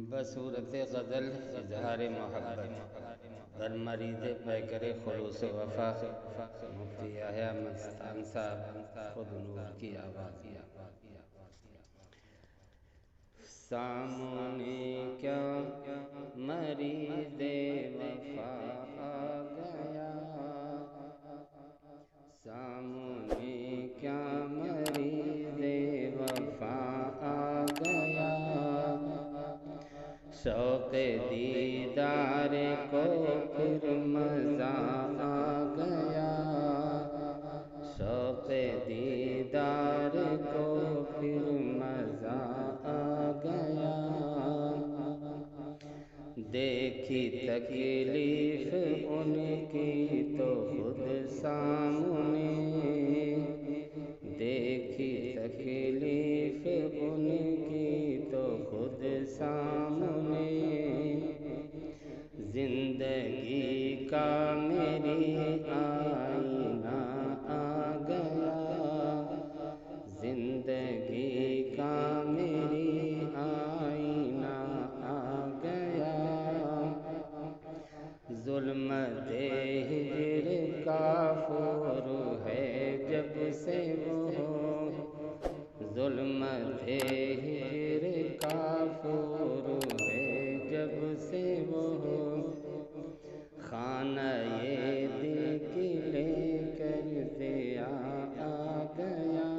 بصورت غزل اظہار محبت بر مریض پیکر خلوص وفا مفتی یحییٰ مستان صاحب خود نور کی آواز میں۔ سامنے کیا مریض وفا آ گیا، سامنے کیا مریض وفا آ گیا، شوق دیدار کو پھر مزہ آ گیا، شوق دیدار کو پھر مزہ آ گیا، دیکھی تکلیف ان کی تو خود سامنے، دیکھی تکلیف ان کی تو خود سامنے، زندگی کا میری آئینہ آ گیا، زندگی کا میری آئینہ آ گیا، ظلمت ہجر کافور ہے جب سے وہ، ظلمت ہجر کافور ہے جب سے وہ، خانہ دل کی لے کر دیا آ گیا،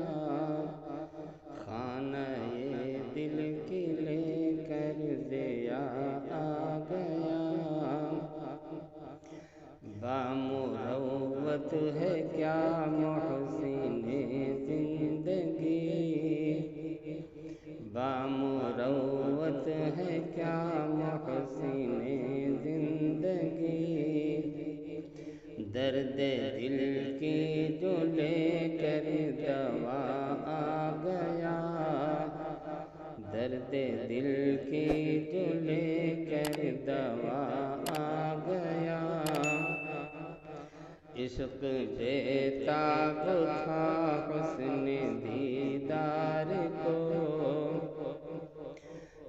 خانہ دل کی لے کر دیا آ گیا، بامروت ہے کیا محسن زندگی، بامروت ہے کیا محسن زندگی، درد دل کی جو لے کر دوا آ گیا، درد دل کی جو لے کر دوا آ گیا، عشق بے تاب تھا حسن دیدار کو،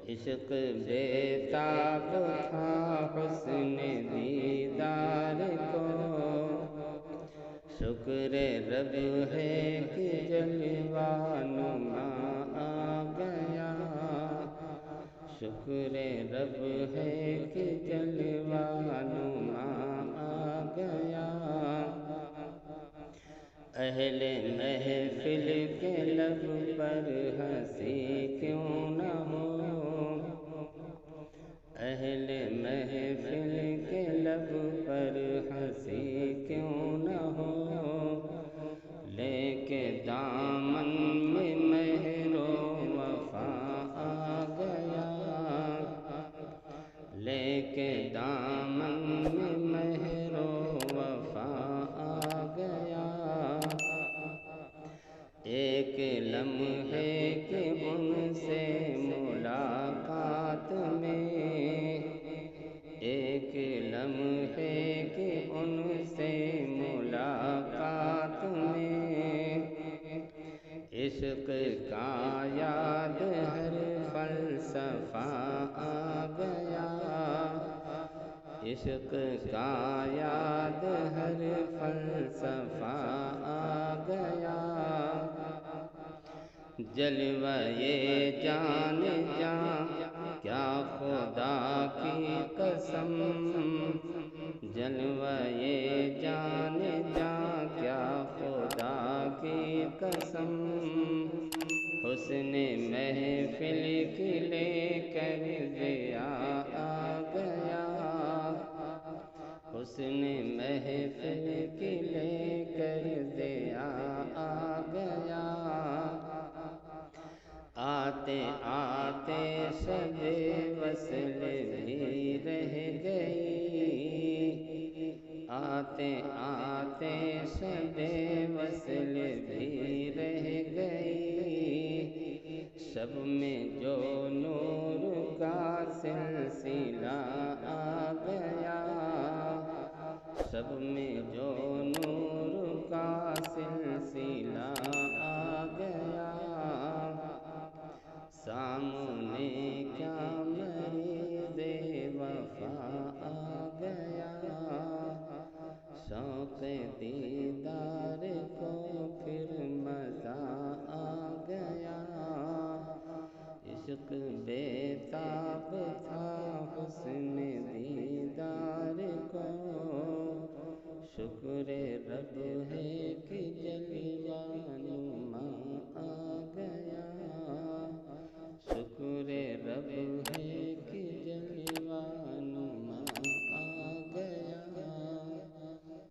عشق بے تاب تھا حسن دیدار کو، شکر رب ہے کہ جلوہ نما آ گیا، شکر رب ہے کہ جلوہ نما آ گیا، اہل محفل کے لب پر ہنسی کیوں نہ ہو، اہل محفل کے لب پر ہنسی کیوں نہ ہو، لے کے دامن میں مہر و وفا آ گیا، لے کے دامن میں مہر و وفا آ گیا، ایک لمحے کے ان سے ملاقات میں، ایک لمحے کے ان سے ملاقات میں، عشق کا یاد ہر فلسفہ آ گیا، عشق کا یاد ہر فلسفہ آ گیا، جلوہ جان جان کیا خدا کی قسم، جلوہ جان جان کیا خدا کی قسم، حسن محفل کی لے کر دیا آ گیا، حسن محفل کی لے کر دیا آ گیا، آتے آتے شب وصل بھی رہ گئی، آتے آتے شب وصل بھی رہ گئی، شب میں جو نور کا سلسلہ آ گیا، شب میں جو نور عشق بےتاب تھا حسن دیدار کو، شکر رب ہے کہ